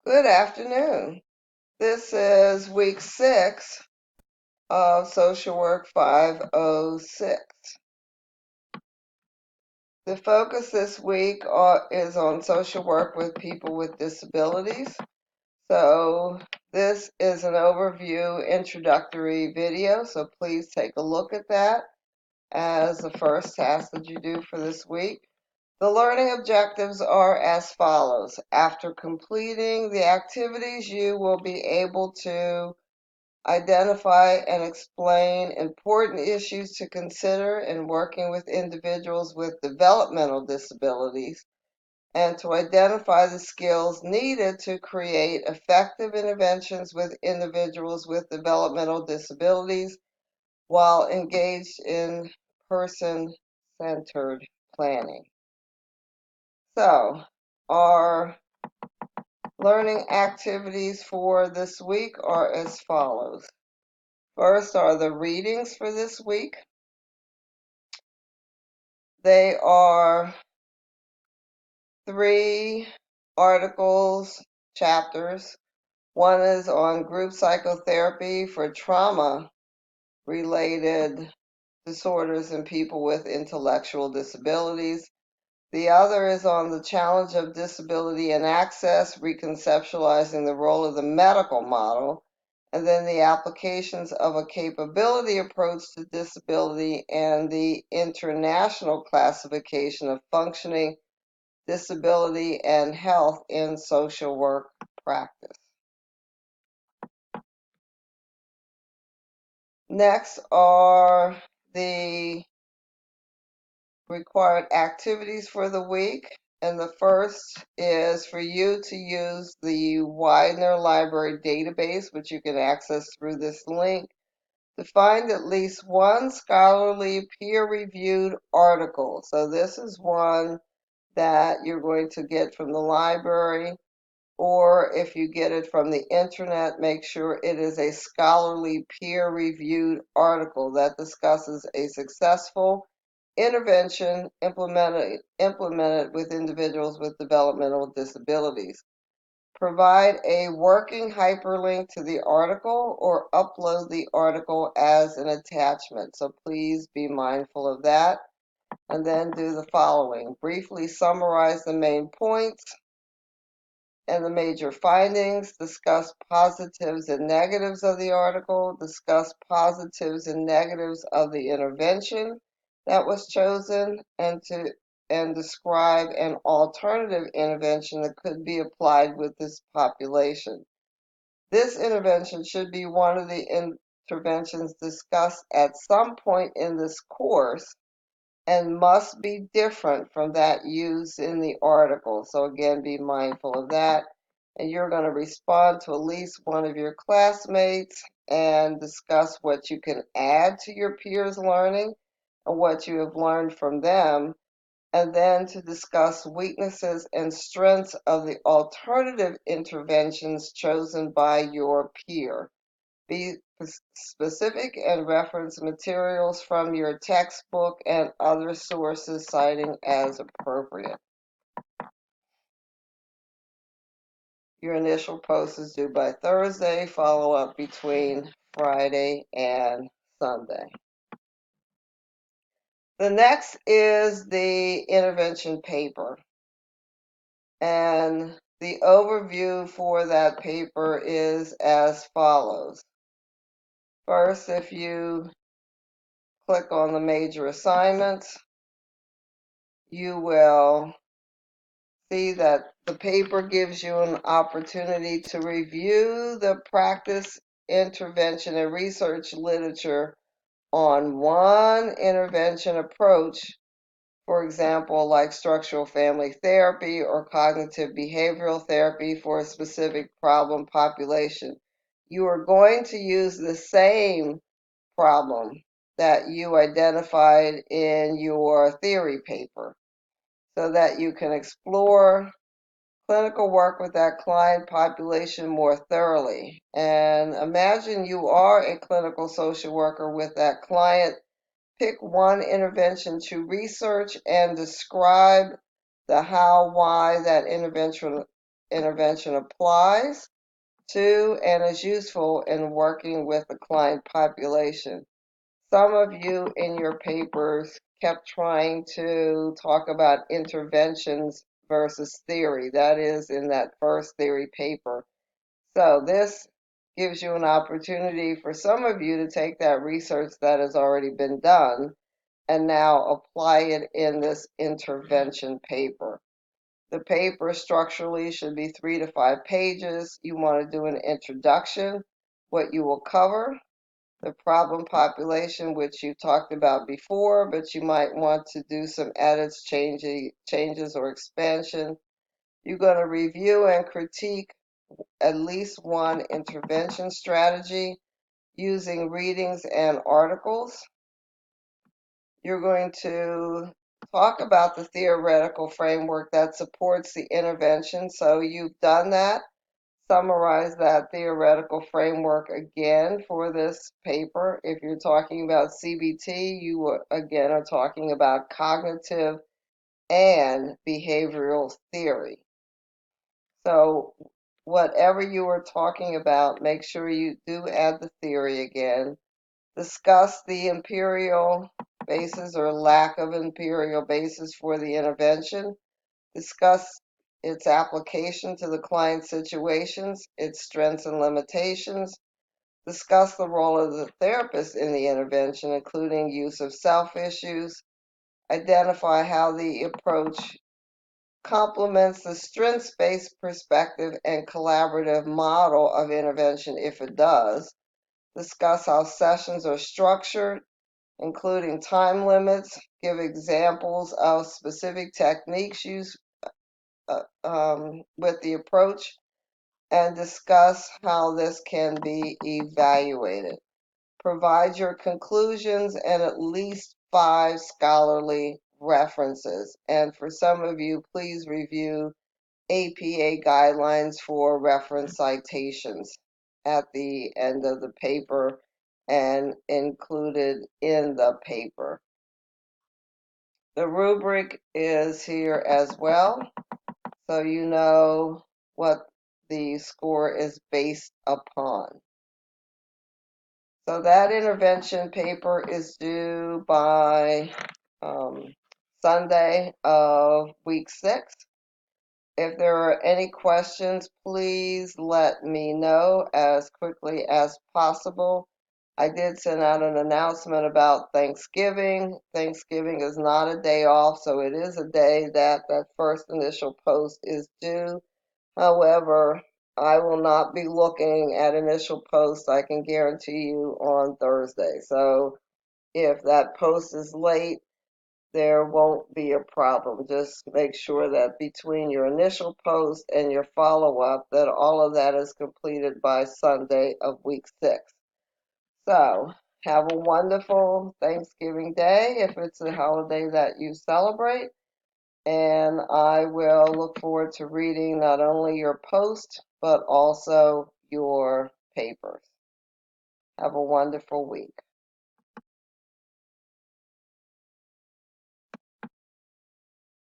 Good afternoon. This is week 6 of Social Work 506. The focus this week is on social work with people with disabilities. So this is an overview introductory video, so please take a look at that as the first task that you do for this week. The learning objectives are as follows. After completing the activities, you will be able to identify and explain important issues to consider in working with individuals with developmental disabilities, and to identify the skills needed to create effective interventions with individuals with developmental disabilities while engaged in person-centered planning. So, our learning activities for this week are as follows. First are the readings for this week. They are 3 articles, chapters. One is on group psychotherapy for trauma-related disorders in people with intellectual disabilities. The other is on the challenge of disability and access, reconceptualizing the role of the medical model, and then the applications of a capability approach to disability and the international classification of functioning, disability, and health in social work practice. Next are the required activities for the week, and the first is for you to use the Widener Library database, which you can access through this link, to find at least one scholarly peer-reviewed article. So this is one that you're going to get from the library, or if you get it from the internet, make sure it is a scholarly peer-reviewed article that discusses a successful intervention implemented with individuals with developmental disabilities. Provide a working hyperlink to the article or upload the article as an attachment. So please be mindful of that. And then do the following. Briefly summarize the main points and the major findings, discuss positives and negatives of the article, discuss positives and negatives of the intervention that was chosen, and describe an alternative intervention that could be applied with this population. This intervention should be one of the interventions discussed at some point in this course and must be different from that used in the article. So again, be mindful of that. And you're going to respond to at least one of your classmates and discuss what you can add to your peers' learning and what you have learned from them, and then to discuss weaknesses and strengths of the alternative interventions chosen by your peer. Be specific and reference materials from your textbook and other sources, citing as appropriate. Your initial post is due by Thursday, follow up between Friday and Sunday. The next is the intervention paper. And the overview for that paper is as follows. First, if you click on the major assignments, you will see that the paper gives you an opportunity to review the practice, intervention, and research literature on one intervention approach, for example, like structural family therapy or cognitive behavioral therapy for a specific problem population. You are going to use the same problem that you identified in your theory paper so that you can explore clinical work with that client population more thoroughly. And imagine you are a clinical social worker with that client. Pick one intervention to research and describe the how, why that intervention intervention applies to and is useful in working with the client population. Some of you in your papers kept trying to talk about interventions versus theory. That is in that first theory paper. So this gives you an opportunity for some of you to take that research that has already been done and now apply it in this intervention paper. The paper structurally should be 3 to 5 pages. You want to do an introduction, what you will cover, the problem population, which you talked about before, but you might want to do some edits, changes, or expansion. You're going to review and critique at least one intervention strategy using readings and articles. You're going to talk about the theoretical framework that supports the intervention. So you've done that. Summarize that theoretical framework again for this paper. If you're talking about CBT, you again are talking about cognitive and behavioral theory. So whatever you are talking about, make sure you do add the theory again. Discuss the imperial basis or lack of imperial basis for the intervention. Discuss its application to the client situations, its strengths and limitations. Discuss the role of the therapist in the intervention, including use of self issues. Identify how the approach complements the strengths-based perspective and collaborative model of intervention if it does. Discuss how sessions are structured, including time limits. Give examples of specific techniques used with the approach, and discuss how this can be evaluated. Provide your conclusions and at least 5 scholarly references. And for some of you, please review APA guidelines for reference citations at the end of the paper and included in the paper. The rubric is here as well, so you know what the score is based upon. So that intervention paper is due by Sunday of week 6. If there are any questions, please let me know as quickly as possible. I did send out an announcement about Thanksgiving. Thanksgiving is not a day off, so it is a day that that first initial post is due. However, I will not be looking at initial posts, I can guarantee you, on Thursday. So if that post is late, there won't be a problem. Just make sure that between your initial post and your follow-up, that all of that is completed by Sunday of week 6. So have a wonderful Thanksgiving Day if it's a holiday that you celebrate. And I will look forward to reading not only your post, but also your papers. Have a wonderful week.